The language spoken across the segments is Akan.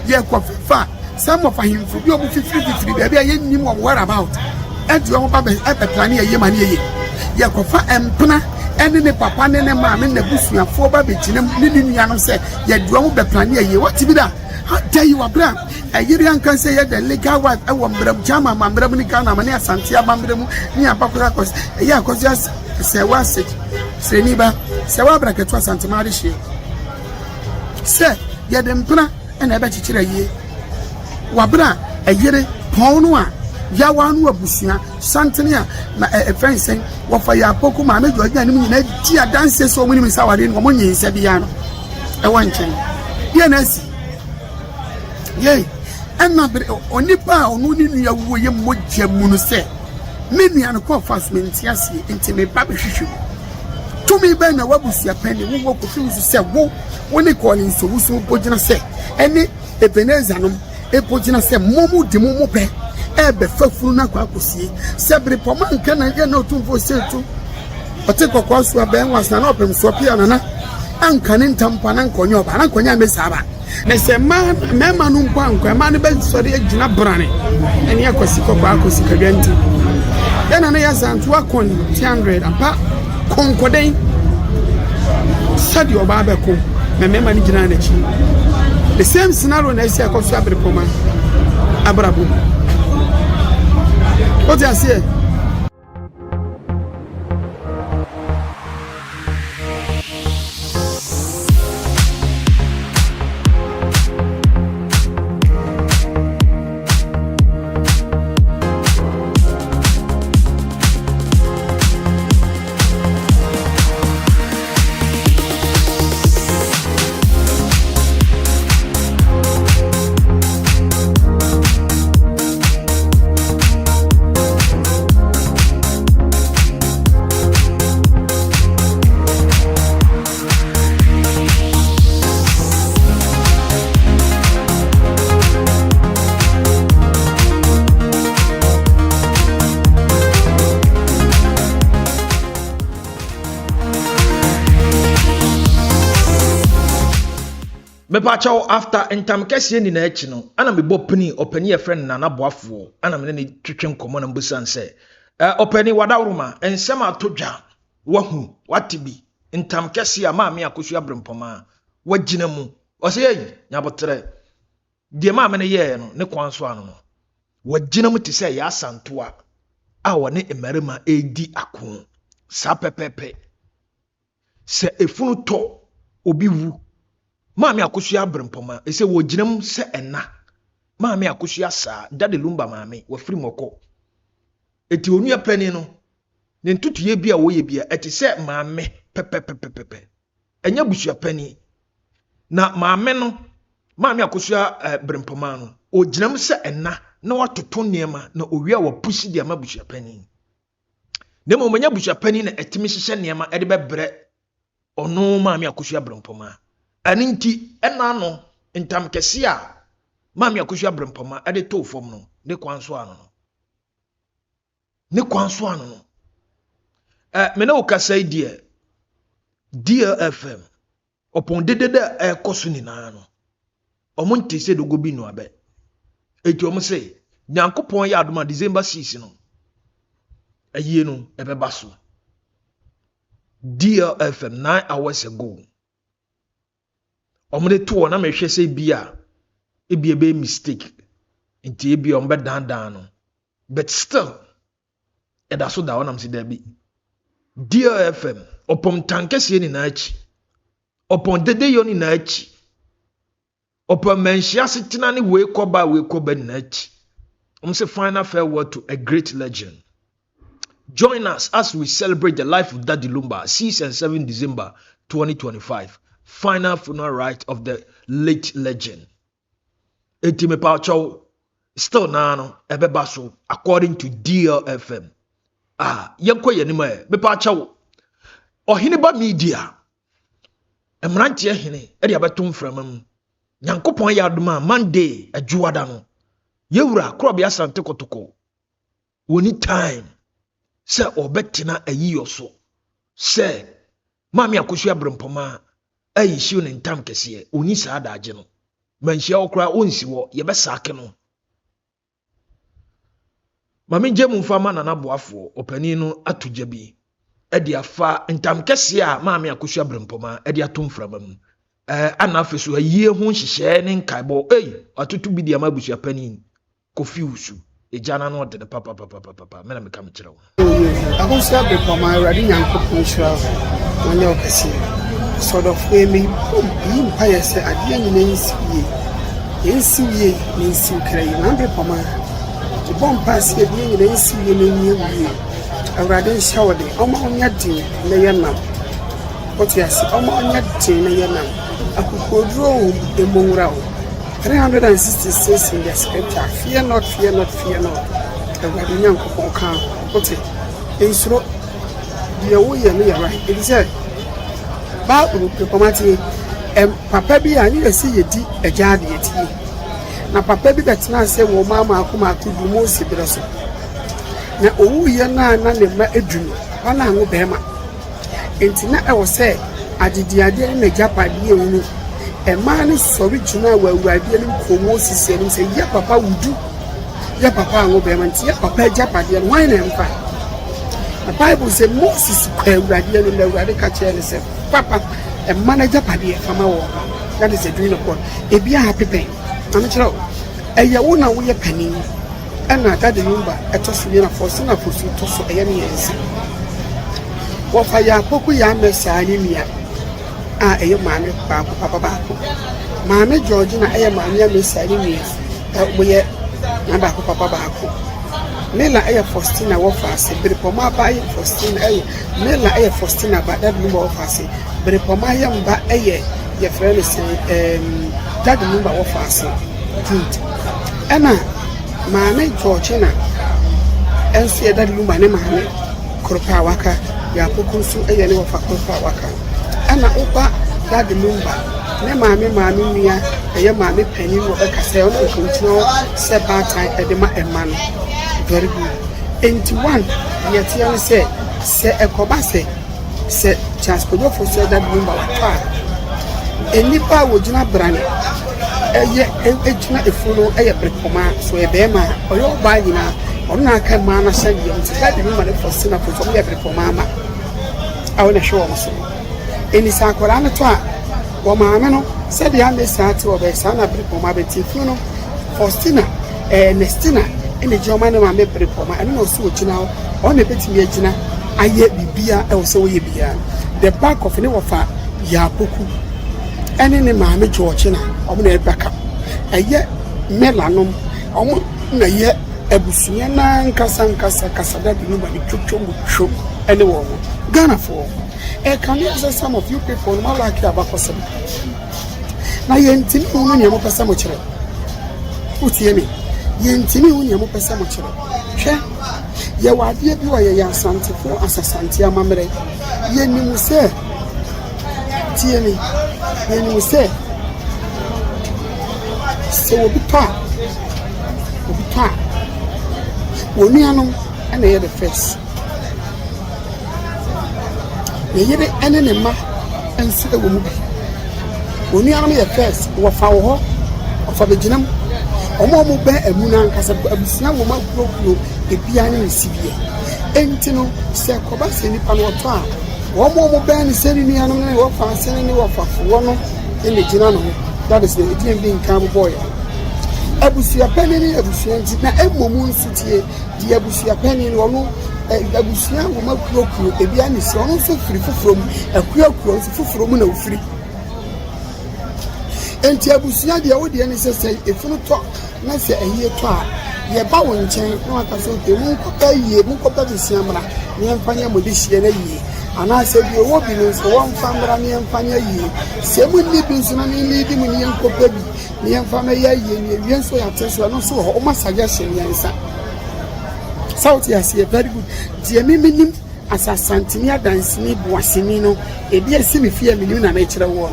ye kofa some of him for you fifty baby aye nim what about and you ba be plan ye mani ye kofa empna ene ne papa ne ne ma me na busuafo ba be kinem ne nuanom se ye duo be plan ye what be that how dare you abra ayirian kan say ye the legal wife e wo mbram chama mbram ni kana mane asante abambram ni abakura kos ye akosia se wa se seniba se wa bra keto asante ma de hye se ye de mpna ene e be chichira ye wabra ayire pon no a ya wanu abusua santene a na efensen wo fa ya poku ma me joja nim nyina di adanse so mu nim sawade no mo nyin se bia no e wanchen ye na si ye enna onipa onu ni nua wo ye mogya mu no se me nua no ko fasmenti ase enti me ba behwehwe to me be na wabusua pani wo ko fi so se wo ne ko ni so wuso bogina se eni ebeneza no e bogina se momu di momu pe ebe fafuru na kwa akosie sebre poma nka na ye na otumfo setu ote kokwa so aben wasna na opem so pia nana anka ne ntampa na nkonyo ba na nkonya mesaba na se mema no nkwa nkwa ma ne be sori agina brane eni akosi kokwa akosi kadwanti ena na ya zantu akon 200 ampa konkoden sadi oba be ko na mema ni gina na chi the same scenario na isi akoso abre poma abrabo. What do you say? Me pacho after entam kese ni na echi no ana me bopini opani e friend na naboafo ana me ne twetwe nkomo na mbusan se opani wadawruma ensem atodwa wahu watibi entam kese a ma me akosu abrempoma wagina mu o se yi nyabotre die ma me ne ye no ne kwanso ano no wagina mu te se ya asantoa a wone emarima edi akon sa pepepe se efunu to obi wu Mami akusua brempoma ese wo ginam se enna mami akusua sa dade lumba mami wa firi moko eti onua pani no ne ntutuye bia wo ye bia eti se mami pepepepepe enya busua pani na mami no mami akusua brempoma no o ginam se enna na watoto niema na owia wa pusi dia ma busua pani ne mo menya busua pani na etimi hye niema ede bebre ono mami akusua brempoma aninti enano entam kese a mami akusua brempoma ade to fom no ne kwanso ano no me na okasai die DFM opon dedede koso ni na no omonte se dogo bi no abe eti omo se nyankopon ya adoma December 6 no ayie no ebeba so DFM 9 hours ago omre to na me hwe se bia ebiebe mistake nti ebi ombe dan no but still eda so da wonam se da bi DFM opom tankese ni na achi opon dede yo ni na achi opom menhia setina ni we koba ni na achi say final farewell to a great legend. Join us as we celebrate the life of Daddy Lumba 6 and 7 December 2025. Final funeral rite of the late legend. Etime Pacho still nano ebebaso according to DLFM. Yanko yenima me Pacho Ohiniba media. Emrantie hene edi abetum framam. Nyankopon yaduma Monday ajuada no. Yewura krob ya sante kotoko. Woni time se obetina ayiyo so. Se mami akosu abrempoma ayi shiu ne ntam kese oni saa daage no manhia okra onsi wo ye besake no mame nje mu mfa ma na boafo opani no atugya bi edi afa ntam kese a maame akosua brempoma edi atomframa mu ana afeso ayie ho nhyehyɛ ne nkaibo atutu bi di amabusua pani kofi usu ejana no de papa mena meka me kire wo akosua brempoma awurade nyankopɔn hyira wonye okasi sort of way me bi mpa yɛsɛ adeɛ nyina nsiwie yɛnsiwie ne nsiwkra yi na brempoma de bompa se adeɛ nyina nsiwie ne nyiwie awurade nhyɛ wo de ɔma onya din na yɛnam otiasi ɔma onya din na yɛnam akukodro emonwura wo 366 in the scripture fear not awurade nyankopɔn ka ote ensuro deɛ woyɛ no yɛ right it said Bible prepomati papa bi a ne yɛsi yɛdi agya de yɛti na papa bi bɛtena sɛ wɔ mama akoma akudu mo sibere so na owu yɛ na ne ma edunu wana ngo bɛma enti na ɛwɔ sɛ agidiade ne japade ewunu ɛma ne sɔre gyina wɔ awurade ne komo sisi ne sɛ yɛ papa wudu yɛ papa ngo bɛma enti yɛ papa japade no wan na mfa the Bible sɛ Moses kɔ awurade ne na awurade ka kyerɛ ne sɛ papa ɛma na japade fama wɔ that is a dream of God ebi a happy pen na kyerɛ ɛyɛ wo na woyɛ panin ana dade number etoso ye na force na fosu toso eye ne yense wo fa ya poku ya mesa ni mia a eye maame baako papa baako maame George na eye maame mesa ni mia mo ye na baako papa baako mela eye Faustina wo fa ase berepoma ba eye Faustina eye mela eye Faustina ba dade number wo fa ase berepoma ye mba eye ye frere se dade number wo fa ase good ana maame George na enso ye dade lumba ne maame kropa waka ya poku so eye ne wofa kropa waka ana opa dade lumba ne maame nua eye maame panin wo be kasa ono kontino se batan ede ma emma no very good 81 ye tia ne se ekoba se transport for se dade lumba wa enipa wo gina brane eye ejina efuno eye brepoma so e be ma oyo ba nyina ona aka ma na hye ye nti dade lumba ne Faustina for so ye brepoma ma awo na hwe wo so eni sa akwara na to a wo maame no se de ame sa ate wo be sa na brepoma be ti funo Faustina Nestina ene joma na maame brepoma ene no so ogina o na betimi agina aye bibia e wo se wo ye bia the back of ne wo fa ya poku ene ne maame George na omo na ebaka eye melanom omo na ye abusunya na nkasa dade no ba ni twotwo ene wo mo Ghana for can you say some of you people no like abakosem na yentimi unu ne mo pesa mo kire utie mi yentimi unu ne mo pesa mo kire hwe ye wade bi wa ye yansantefo asasante amamre ye nimu se tie mi ye nimu se obi pa woni anom ana ye the first ye yebe ene ne ma enso e wo mu bi woni anom ye first wo fa wo ho ofa beginam omo be amuna nkasa abusina wo ma kuro ebia ne sibie enti no se koba se nipa no to a wo mo be ne seri ni anom ne wo fa se ne wo fa wo no ene gina no that is the DMB Camp boy abusia panini abusia nti na emomu nsutie di abusia panini wono abusia wo ma kuro ebia ne se ono so firi foforo akuro nso foforo mu na ofiri enti abusia de wo de ne sese efunu to na se ehie to a ye ba wo nchen na aka so te mu kopa bisia mra ne mfanya mo de hie na yie ana se bi owo bi no so won fa mra ne mfanya yie se mu ni bi nso na ni di mu ne kopa bi ne mfanya yie ne wie nso ya teso no so o ma suggestion yansa South yes very good die minim asasantini adansini boasini no ebi esi mi fie minim na na kire wo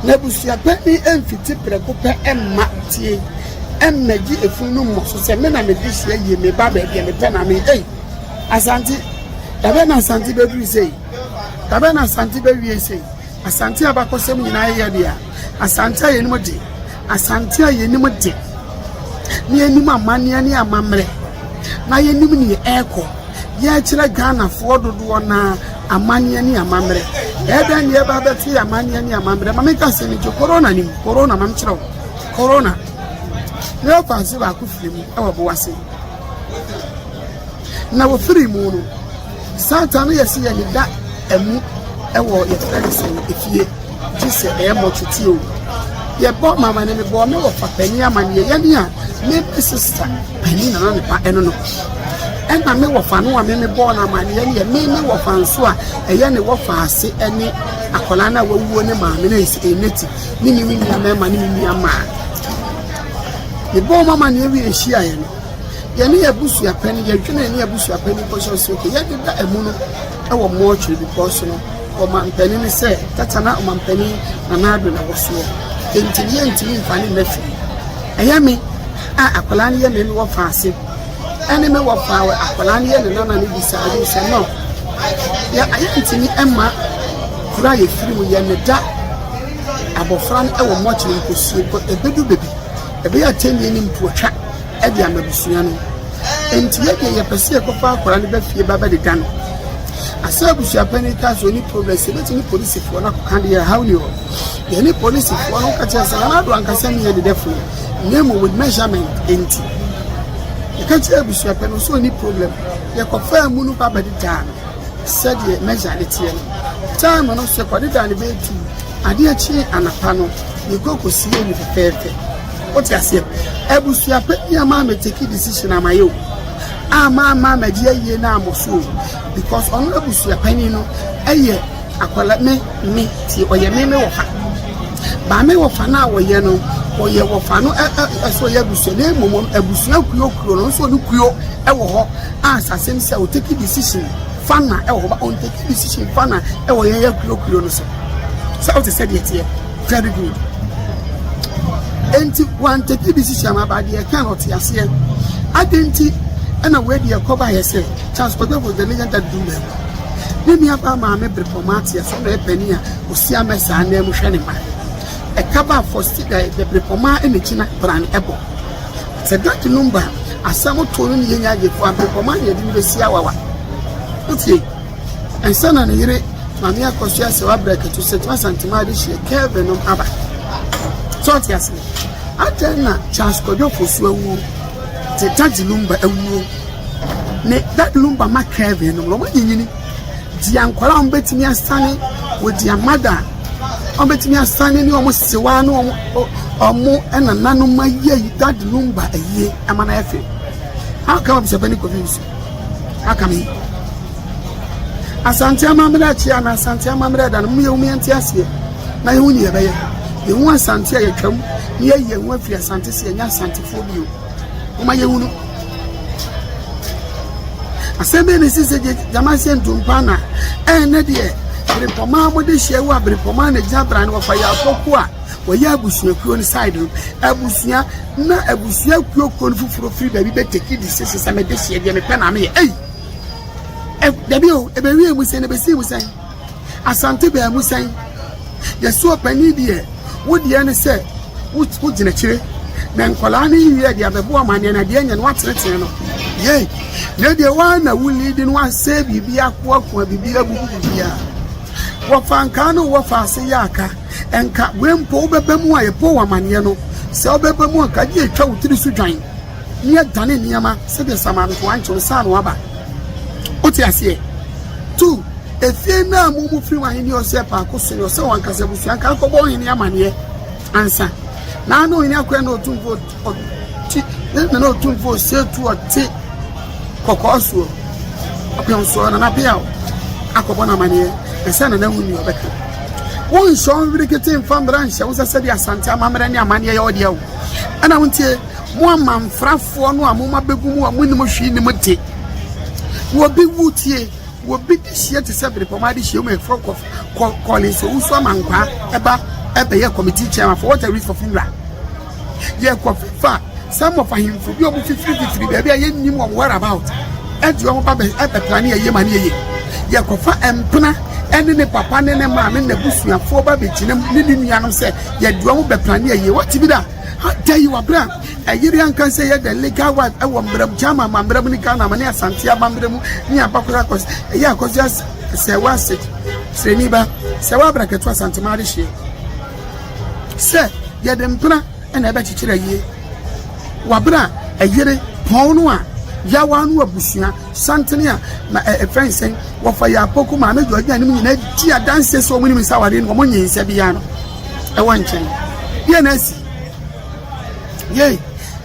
na busia pani emfiti preko pe emma tie emmaji efunu mo so se me na me dihia ye me ba ba bia me pe na me asanti tabe na asanti be duru sei tabe na asanti be wie sei asante abakosem nyina ye dia asante ayenim de asante ayenim de ni enim amane ani amamre na yenim ni eko ye kire Ghana fo dodo na amane ani amamre eden ye ba beti amane ani amamre mameka se ni corona ni corona mam kire corona ne ofansi ba ku firi mu e wo bo wase na wo firi mu no satan yesi ye ni da emu e wo ye fere se efie jise e mo tuti o ye bo mama ne me bo me wo fa pani amane ye ni a me sister pani na ne pa eno no ena me wo fa no a me bo na amane ye ni me wo fa nso a eye ne wo fa ase ene akola na wawuo ne ma me na esi eneti ni ni me ma ni mi ama ye bo mama ne wi ehia ye no ye ne abusu apani ye dwene ne abusu apani ko so so ye de da emu no e wo mo chiri because no o man pani ni se tatana o man pani na na do na wo so enti mfani na fi eya me akola ne ye me wo fa ase ene me wo fa akola ne ye ne na ne bisa ade se no ya enti ni emma kura ye firi mu ye ne da abofran e wo mo chiri ko so ko ebedu bebi ebe ya teni ni mpuotwa e bia mabusua no enti ye pese ko fa akola ne ba fie baba de gano asabusua pani ka so ni problem se beti ni police fo na ko kan ye how ni o ye ni police fo no ka chese na do ankasa ni ye de defo name with measurement enti ye ka che abusua pani so ni problem ye ko fa mu no baba de dan said ye measure it here time no se ko de dan be tu ade a chi anapa no ye go ko sie ni fefe what you say abusua pani ama me take decision amayo ama maji ye na amoso because on abusua pani no eye akwala me ti oye me wo fa ba me wo fa na wo ye no oye wo fa no so ye abusua na momom abusua kuyo no so no kuyo e wo ho asasem se o take decision fa na e wo ba on take decision fa na e wo ye kuyo no so what you said here very good enti one take decision about the cannot yase adenti and away the cover say transport for the legend that do them let me have my member for matia so na penny o sia mesa na mu hwe ne ma a cover for the prepoma in the china brand ebo said that number asamo to no ye nya ge for prepoma ye di be sia wawa okay and sana na yire mami akosia se wa break to set santima de she kevin no aba so tiase atena transport for so awu te tagi lumba awu ne that lumba ma kevin no mo yinyini di ankwala on betimi asane with their mother on betimi asane ni omo sewa no omo ena nanu ma ye that lumba aye amana efe how come be bani confuse how come asante amamra chi ana asante amamra da no mu ye umi antiase na ye huni ye be ye hu asante ye twam ye ye hu afiri asante se nya asante fobio uma ye hunu asebe ne sise jamase ntumpana ne de brepoma mo de hye wa brepoma na jabra ne wafa ya poku a wo ya abusua kuo ni side no abusua na abusua kuo ko no fufuro firi da bi beteki di sise se me de hye de me pe na me ei dabi o ebe wie mu se ne be si mu san asante be mu san ye so pani de wo de ne se wo gina kire na nkola na yiye de abebo amane na de anya no atenetene no ye ne de wa na wuli di no ase bibia kwa bibia bubu bibia wo fanka no wo fa ase yaka enka wempo bebemu a yepo amane no se obebemu ka je twa wutiri su dwan ne dane niama se de samano to ancho sa no aba oti ase tu efie na mu firi wa hini o se pa ko so se wan kase busu anka ko bo hini amane ansa na no hini akwa na otumfo ti na otumfo se tu oti kokoso apion na pia akobo na amane esa na huni obeka won so birikete mfambra nhyɛ wo sɛ de asante amamra ne amane ye ode awo ana wontie mo amanfrafo no amoma begu mu amunim hwi ne mte wo bi wutie wo bi hye te sɛ brepoma de hye mu efro calling so uso amankwa eba ye committee chairman for what a risk for funeral ye kofa some of him for bi obu 50 baby ye nim wo where about e di omo ba be plan ye mane ye kofa empna ene ne papa ne ne maame na busuafo ba bekyinem ne ne nuanom se ye duo mo beplane ye what bi da tell you abra ayiri anka se ye the legal wife e wo mbram jama mbram ni kana mane asante abambram ni abakora kos ye akosia se wasit sreni ba se wa bra keto asante ma de hie se ye de mpna ena ebe chichira ye wabra ayiri pon no a ya wanu abusua santene a na efensen wo fa ya poku ma mejo anya ni nyina di adanse so mu ni misaware no mo nyinse bia no e wonchen ye na si ye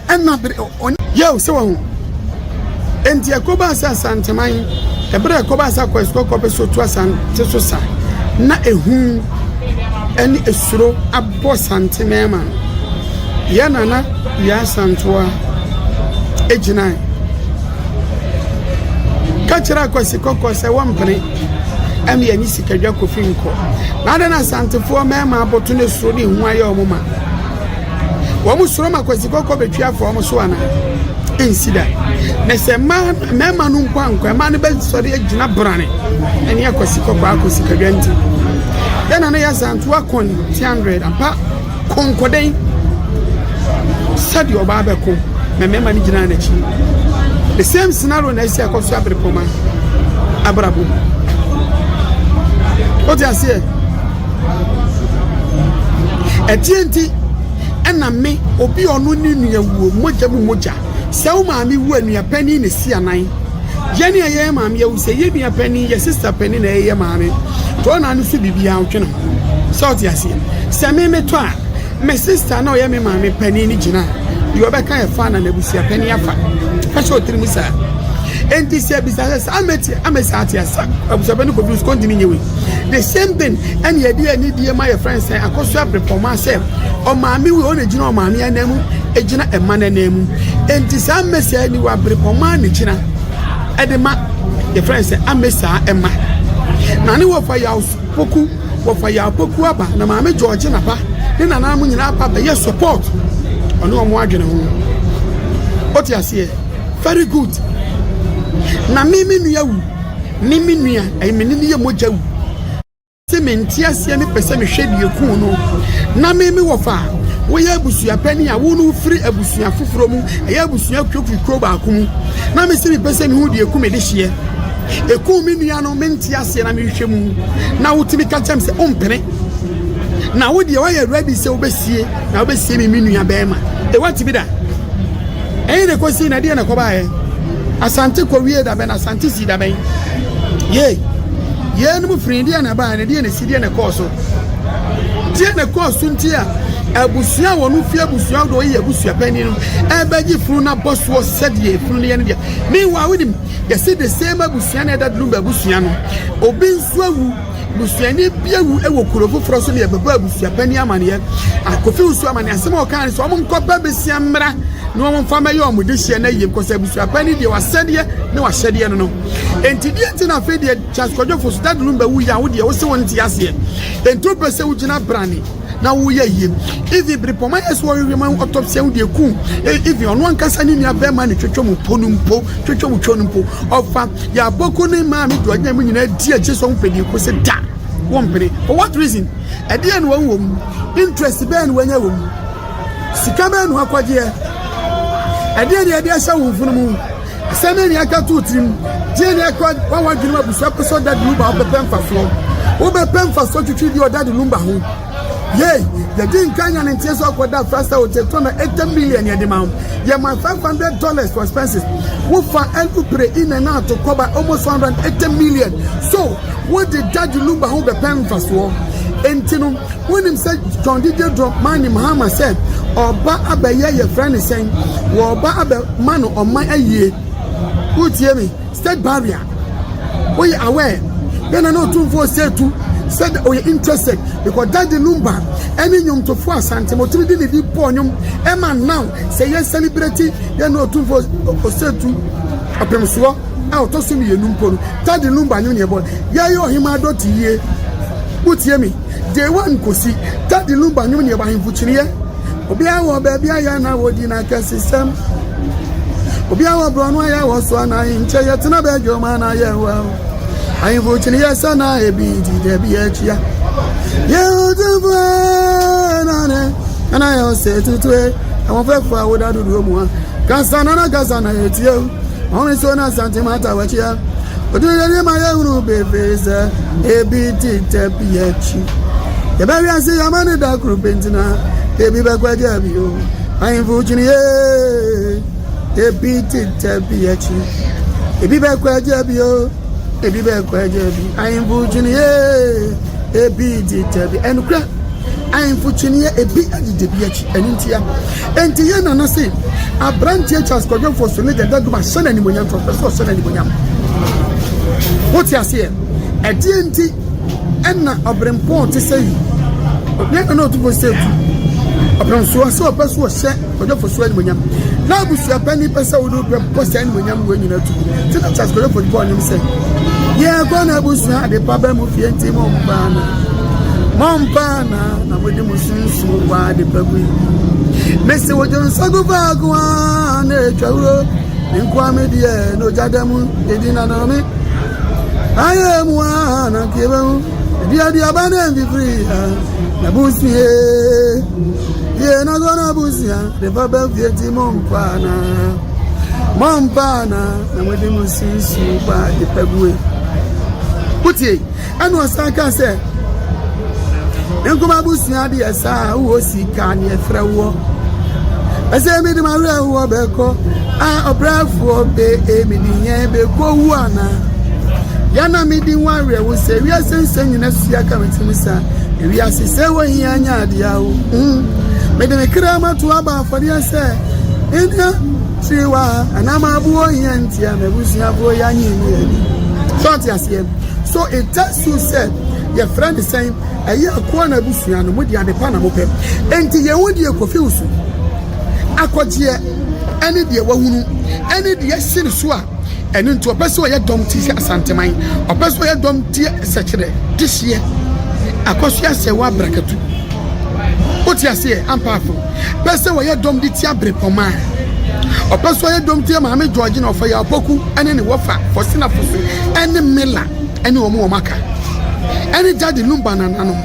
enna yo se wo enti akoba sa santeman ebre akoba sa kwasko kobe so to asante so sa na ehu eni esuro abo santemema ya nana ya santoa ejina kachira kwasikoko se wompene am ye ni sikadwa kofi nko na de na santefo mema aboto ne suro ni hu aye omuma wo mu suro makwasikoko betwiafo omo so ana insida ne se mema nu nkwa ma ne be sori agina brane eni akwasikoko akosikadwa nti dena na ya santu akon 300 ampa konkoden sadi oba be ko mema ni gina na chi the same scenario na isi akoso abrepoma abrabo o ti ase etienti ena me obi onu ni nuawu moja se wo maami wu anua pani ne si anan je ne ye maami wu se ye nua pani ye sister pani na ye maami to na anu su bibia otwe no so ti ase se me to a me sister na o ye me maami pani ni gina yo be kan e fa na busia pani afa kaso trimusa enti se bisa amesi atiasa abusabani ko bis continue nyewe the same thing and ye dey need dey my friends say akoso abrepoma say o maami we o na gina o maami anamu ejina ema na namu enti sa amesi ani wa abrepoma na gina edema the friends say amesi ema na ne wo fa ya poku aba na maami George na pa ni na na mu nyina pa be support ono mo adwene ho oti ase very good na mimi nua ai menini ye moja wu se menti ase me pese me hwedie ku no na mimi wo fa wo ya abusua pani a wo no firi abusua foforo mu ya abusua kwekwo ba akum na me se me pese me hu die ku me de hye eku mi nua no menti ase na me hwemu na wo timi ka chem se ompene na wo die wo ya ready se wo besie na wo besie me nua be ma e wati bi da de kosi na de na ko ba asante ko wie da be na asante si da ben ye no mu frindi na ba na de na si de na koso de na koso ntia abusua wonu fi abusua do ye abusua pani no ebeji funu na boso sedie funu ye ne dia me wa widim ye see the same abusua na da lumba abusua no obi nso awu busuani biawu ewo kurofo froso ne baba abusua pani amane akofi usu amane asem o kan so omon kopa besia mra no omon fama ye omode hie na yem kosa abusua pani de wasede ne wahyede no enti die enti na fe de chaskojo fo so da lumba wu ya wo de wo se won ti ase enti opese wu gina brani na wo ye yem if bripoma es wo yema autopsy wu de ku if you no nkasa ni nia be ma ne twetwom ponumpo twetwom twonumpo ofa ya boko ne ma mi do anya mu nyina di aje so mpedi ko se da wompene for what reason ade no won interest be no wanya won sika be no akwaje ade asa won funu mu sene ni aka tu trim je ni akwa wa dwunu abusu peso da lumba obepem faflo obepem faso twitwi di oda de lumba ho ye the din kanya na ntie so akoda first out to na 80 million ye demand ye man $500 for expenses wo fa elu pre in and out to cover almost 180 million so what did that lumba ho be pen faso entino when him said John did drop money Muhammad said oba abaye your friend is saying wo oba aba man o man aye who tie me state barrier we aware then I know 247 said oh you interested because that the lumba any nyum to for asante motimi di di ponyum e man now say you celebrate you know 247 apemso a to so mi yenum pono that the lumba nyu ne bo ya yo hima dot ye utie mi day one kosi that the lumba nyu ne ba himfu chiriye obi awo ba bia ya na wodi na ka system obi awo bro no ya wo so na nche ye tena be joma na ye wa I vote yes and I be the BHia. And I also say to it, I want to for what I do more. Casana, it's you. Only so na Santimata, what you have. But do you my own baby? A BT PH. The baby I say, I'm on the dark group into now. They be back with you. I am voting here. A BT PH. A be back with you. A be back with you. I am voting here. A BT and crack. I am fortunate a bit at the beach and India. And Tiana Nasi, a brand teacher's program for Sunday that do my son and William from Professor Son and William. What you say? A DNT and a Bremport to say, but never know to go say a Bronso, so a person was set for Swan William. Now, we see a penny person would do post and William when you know to the chance for the boy himself. Yeah, gonna boost the problem of the anti-mom. Mompana, na wede musunsu wa de babu. Mese wojon sagu bagwa na twawro. Nkwa me de no jadamu edina na me. Aye mu na kebu. Dia abana free. Na busie. Ye na gona busia. De baba vieti mompana. Mompana na wede musunsu wa de babu. Putie, anu asaka se Nkuma busia de esa wo sika ne efrawo ese mi de mare wo beko obrafo be emidi yen be ko wu ana yana mi di wanre wo se wi asense nyina suya ka metimi sa wi asese wo hianya ade awo me de kra ma to aba afori ase ina siwa anama buo hiantia me busia buo yanyi ni so ti ase so it tells you said your friend is saying a year corner busuan no mudi ade pa na mo pem enti ye wodi ekofi usu akoje ene de wahunu ene de sin so a ene nto opeso ye dom ti asanteman opeso ye dom ti sekire dihye akoso ya se wa brakatu oti ase ampafo pese wo ye dom di ti abrepoma opeso ye dom ti ma me George na ofa ya opoku ene ne wofa fosina fosu ene mela ene wo mo maka any daddy lumba na nanom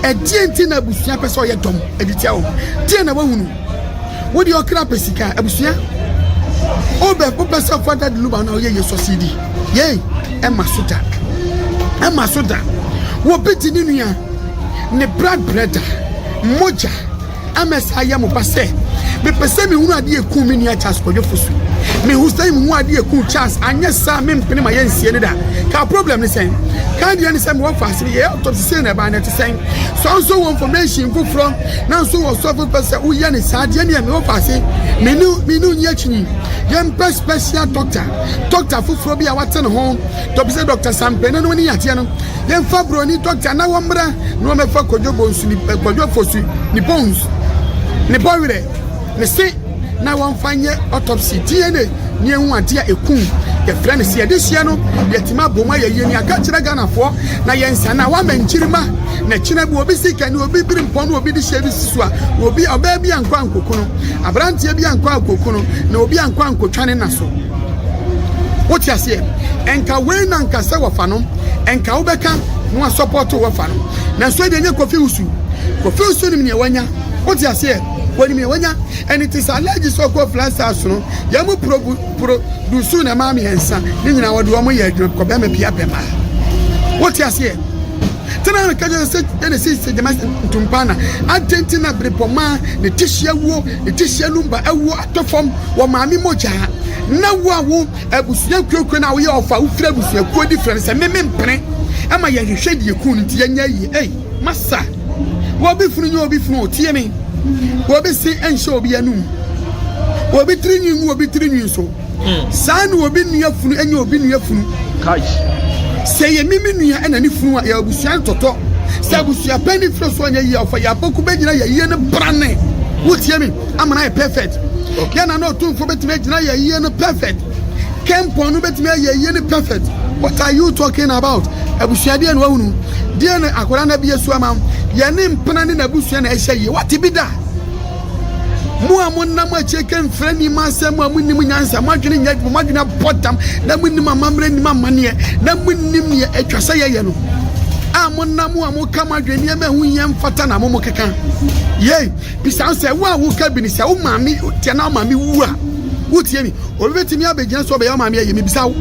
e dienti na abusua pese oye dom editia wo die na wahunu wo di okra pesika abusua obe pese of daddy lumba na oye yesosidi ye e masoda wo beti ni nua ne brother moja amesa ya mo pase me pese me hunu ade eku me nua chas kojo fosu me hustai mu ade eku chas anya sa me mpene ma yensie ne da ka problem ne sen kan dia ne sem wo fa asiri ye to se na ba na te sen so information go from na so wo so pese wo ye ne sa de ne me wo fa asiri me nu nya chini yem special doctor fufuro bi a wate ne ho to be say Dr. Sampene no ni yate no yem fa broni doctor na wo mra no me fa kojo bonsu ni kojo fosu ni bones ni bowire ne se na wan fanye autopsy DNA ni ehun ade a ekun ye friend se de hia no ye tima boma ye ni aka kire ganafo na ye nsa na wa manchirima na kina bi obi sika ni obi birimpo no obi de hia bi siso a obi oba bi ankwa ankokuno abrantie bi ankwa ankokuno na obi ankwa ankotwane na so woti ase enka we na nka se wofa no enka wo beka no support wofa no na so de nye kofi usu ni wanya woti ase when me wanya and it is allergic so called flash no yamu produce na mama hensa ni nyina wode omo ye adwuma ko be me pia pema what you say tena ka je se ene se jama ntumpana adentina brepoma ne tihia wo ne tihia lumba awo atofom wo maami moja na wo abusuya kwekwe na wo ye ofa wo fira abusuya ko different se me mpene ama ye hwehwe die ku nti yanya yi masa wo bi funu nyo obi funu otie me wobi si ensho obi anum wobi trinyi wobi trinyi so san wobi nua funu enya obi nua funu kai seye mimi nua ena ni funu ya obusuan toto se obusuan pani fro so anya yi ofa ya boku begina ya yi ne brane wotie me amana e perfect okay na no tumfo betime gina ya yi ne perfect kempo no betime ya yi ne perfect what are you talking about obusuan de na wahunu de na akwara na bi yesu ama ye ne mpana ne na busua na ehye yi what bi da Mo amonna ma cheken frani ma asem amuni mu nyansa madwene nya madwene potam na munni mamamre ni mamane na munni ne atwasa ye no amonna mo amoka madwene ma hu yen fata na mo keka ye bisa se wo a wo ka bi ni se wo maami tie na maami wu a wo tie mi obetimi abegina so be ya maami ye mi bisa wo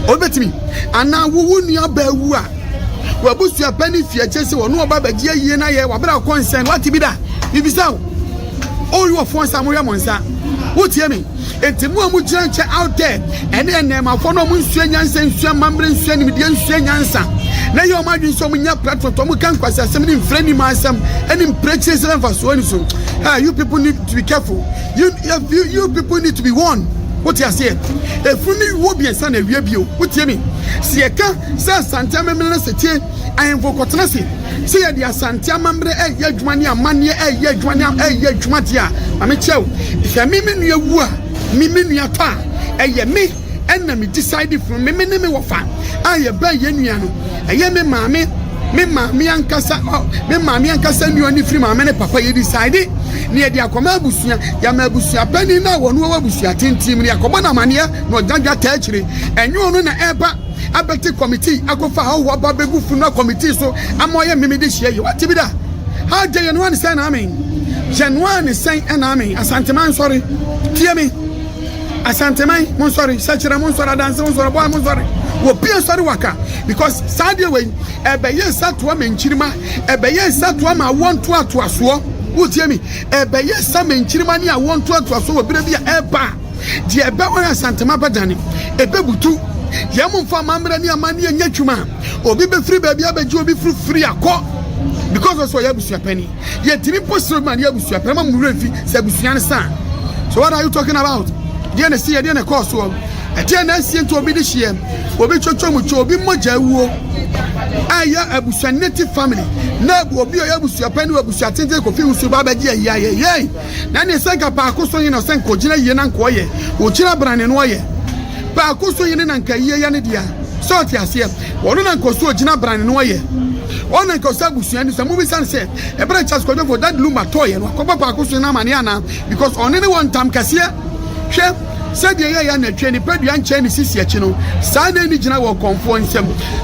obetimi ana wo nua ba wu a wabusu apani fie chese wo no oba bagie yie na ye wabra concern what bi da mi bisa wo all your phones are more monsa. What you mean? It's more much out there, and then my phone on Swenyansa and Swan Mambrin Swan with the Swenyansa. Now you're imagining so many platforms to can cross a semi friendly massam and in purchase and for so. You people need to be careful. You people need to be warned. What you say? If you will be a son of you, what you mean? See a car, says Santa Membrane, I am for Cotanasi. See a dear Santa Membre, a Yajmania, Mania, a Yajmania, a Yajmatia. I'm a child. If I mean your war, Mimi ta, a yemi, enemy decided from me, Wafa. I obey Yeniano, a yemi mammy. Me mammy and Cassa, me mammy and Cassa, you only free my many papa, you decided. Near the Acomabusia, Yamabusia, Penny now, one Wabusia, Tintim, Yacomana Mania, no Danga Territory, and you on an airpa, I bet the committee, I go for how Babu Funa committee, so I'm more Mimi this year. You want to be that? How do you understand? I mean, January is saying an army, a Santaman, sorry, hear me. A Santaman, Monsori, such a Monsora dance, Monsora, boy, Monsori. Will be a sorry worker because Sadia way, a bayer sat to a man chirima, a bayer sat to a man 1 to a swore. Would you me? A bayer some in Chirimania 1 to a swore, be a bar. Dear Bawana Santa Mabadani, a babutu, Yamun for Mambrania Mania and Yachuma, or be free baby, you be free a court because of so Yabusia penny. Yet didn't post man Yabusia, Pemam Refi, Sabusian son. So what are you talking about? Diana see a dinner course. A tenant sent to be this year, or be Chochomu, be Moja. I am a Busia native family. Now will be able to append with Busia Tente confused to Baba Yay. Nanny Sanka Pacoso in a Sanko Jina Yenan Koye, Uchina Bran and Waye. Pacoso in an Kaye Yanidia. Sortias here, or an Costo Jina Bran and Waye. One and Costa Busia and some movie sunset. A branch has got for that Luma toy and Copa Pacoso Namaniana because on any one time Cassia, chef. Said ye and train Pedian Chinese Sisiachino, Sunday General Conference.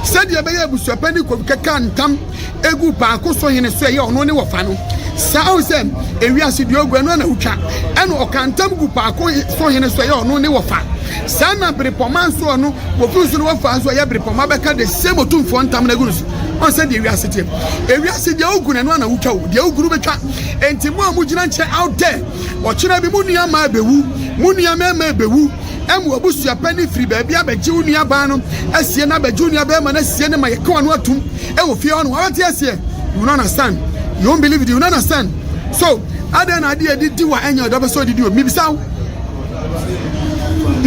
Said ye be able to penny can come a good parcoso in a say or no fano. Sao said, and we are Sidio Granana Ucha, and or can come good parco so in a say or no fan. Sana Bripoman so no, who flew to fans where every Pomabaka the same or two for one time negus. On said the Riasity. A Riasity Ogun and one Ucha, the old group and Timor Mujinanche out there. Or should I be Munia Mabewu? Munia me bewu em wabusu apani free baby abe junior bano asie na be junior be man asie na maye kwa no atum e wo fie on what asie you don't understand you won't believe it you don't understand so ada na ade didi wa enya do be so didi o mi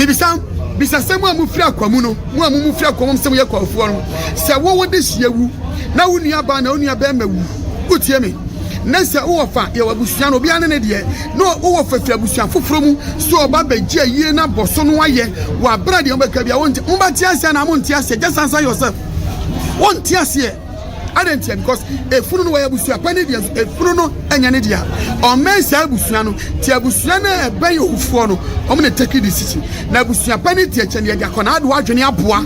bisa bisa semu amu free akwamu no mu amu free akwamu semu ye kwafu no se wo wo de hiewu na wo nua ba na wo nua be mawu utie me Nessa Uwafa, your Busiano Biana, dear, no Uwafa Busian Fufrum, so Babaji, Yena Bosonoye, while Brady Omaka, won't Umbatias and Amontias, just answer yourself. One tears here. I didn't tell because a funeral way Busia Penidias, a funeral and Yanidia, or Mensa Busiano, Tiabusiana, a bay of Fono, I'm going to take you this city. Now Busia Penitiach and Yaconad Wajania Pua.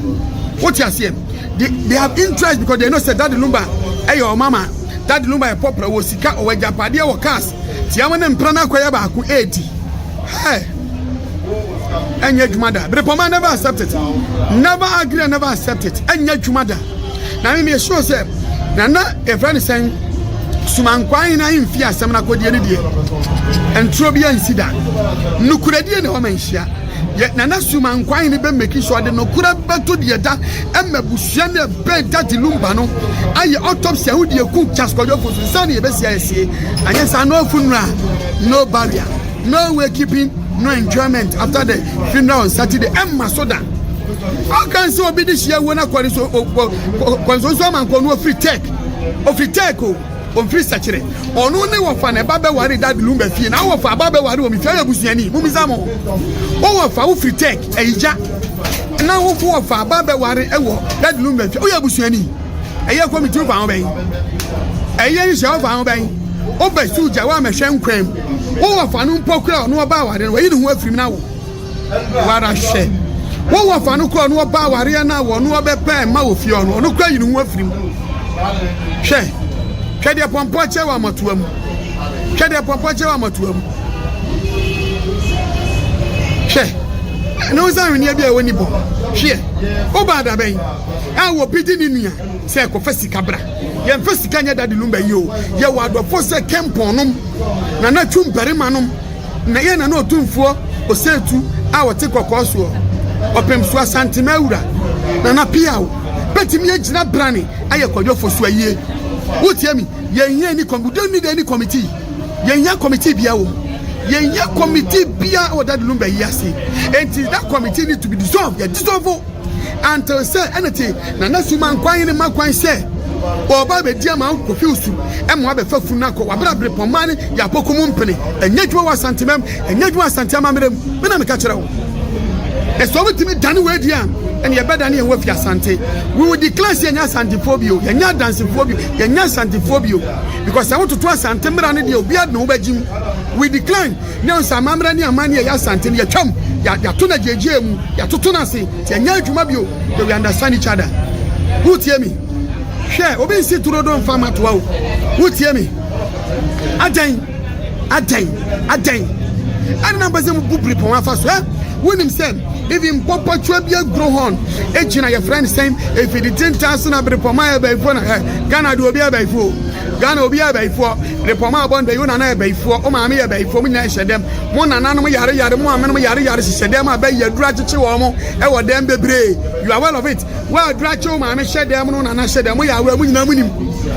What you say? They have interest because they know said that the lumber, hey, your mama. That lumber a poplar was Sika or Japadia or cast. Tiaman and Prana Koyaba 80. Hey, and yet, mother, but Poma never accepted. Never agree, never accepted. And yet, mother. Now, me sure, sir. Nana, a friend is saying, Sumanquina in Fia Samana Codiania and Trobia and Sida. No Kuredia no Mensia. Yet Nana Sumanquine be making sure that no Kura Bato Dieta and Mabusiana bed that Lumbano. I autopsy who dear cook just got your for Sunny Bessia. And yes, I know funeral, no barrier, no way keeping, no enjoyment after the funeral on Saturday. Emma Soda. How can so be this year when I call it so and call free tech or free tech on free saturday or no never fan a Baba worry that lumber fee now for Baba worry me fair busiani mumizamo or for free tech a ja now for Baba worry that lumber fee oh busiani a year coming to found bay a year shall found bay over Suja, one machine cream wo wa fa no mpokura no ba ware no yi ne ho afirim na wo wara hwe wo wa fa no kura no ba ware na wo no be pe ma wo fie no kura yi ne ho afirim hwe de pompo che wa matoam hwe de pompo che wa matoam hwe no zan ni bia woni bo hwe o ba da ben a wo pidi ni nua se ko fasika bra ye fasika nya dadi lumba yi o ye wa do fo se kempon nom na tumpere manom na ye na no tumfuo o setu a wo te kokoso opem so asantema wura na pia o betimi agina brane aye kwadwofo so ayie wotie mi ye hia ni committee ye hia committee bia wo ye hia committee bia o dadi lumba yi ase enti that committee need to be dissolved ye dissolve until say anything na suma kwan ni makwan say oba be dia ma ko fiusu e mo abefa funu akọ wabrabre pomane ya pokomu mpene enyadwa wa santemam enyadwa santemam merem me na me ka kire wo e so bitimi dane we dia ene ye beda ne ye wafi asante we will declare say nya santiphobia nya dancephobia nya santiphobia because I want to asante mra ne dia obi ad no bagim we decline ne samamra ne amane ya asante ne ya twam ya to na jeje mu ya toto na se ti nya adwuma bio we understand each other who tie me share obi si turo don fama to wo wotie me adan ana bazem bubri pon afa so wonim sem even papa twa bia grow horn ejina your friend saying if it didn't dance na bre poma e baifo na Ghana do obi e baifo Ghana obi e baifo bre poma bon be yuna na e baifo o ma me e baifo mu nya hyedem mo nananom yare mo amene yare hyedem abai yadura chichi wo mo e wo dem bebre you are well of it well dracho ma me hyedem no nana hyedem ya wa mu nyina mu nim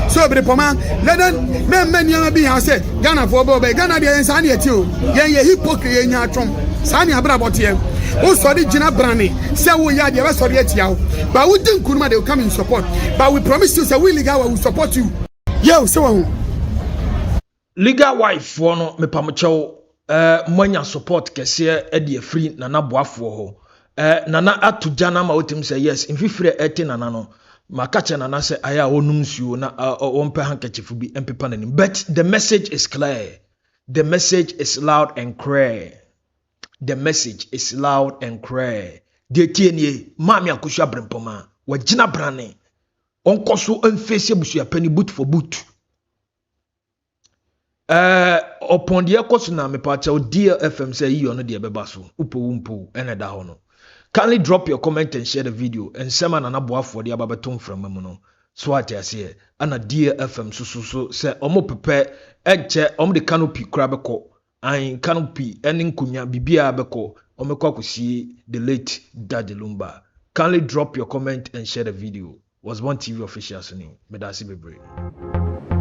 so bre poma leden men ya bi ha say Ghana for bo be Ghana de yensa na eti o yen ye hypocrite yen nya atwom sani abra bote o sorry jina brane say wo ya de we sorry atia but we think kuruma they will come in support but we promise you say we legal will support you yo say wo legal wife no me pamochew moanya support kese e de free nana boafo ho nana atuja na ma wotim say yes mfifire eti nana no makache nana say aya onum suo na wompe handkerchief bi empepa nanim but the message is clear, the message is loud and clear. The message is loud and clear. De tienie mami akusha brempoma wagina brane onkoso emfese busu apani boot for boot upon the ekoso na me pacha Dear FM say yi ono de beba so upo ene da ho no. Kindly drop your comment and share the video and sema na naboafo de ababetom from mu no so atiase ana Dear FM so say omo pepe eche omo de canopy kra beko an canopy enin kunya bibia beko omekwa kusie the late Daddy Lumba. Kindly drop your comment and share the video. Was One TV official Suni Medasi Bebre.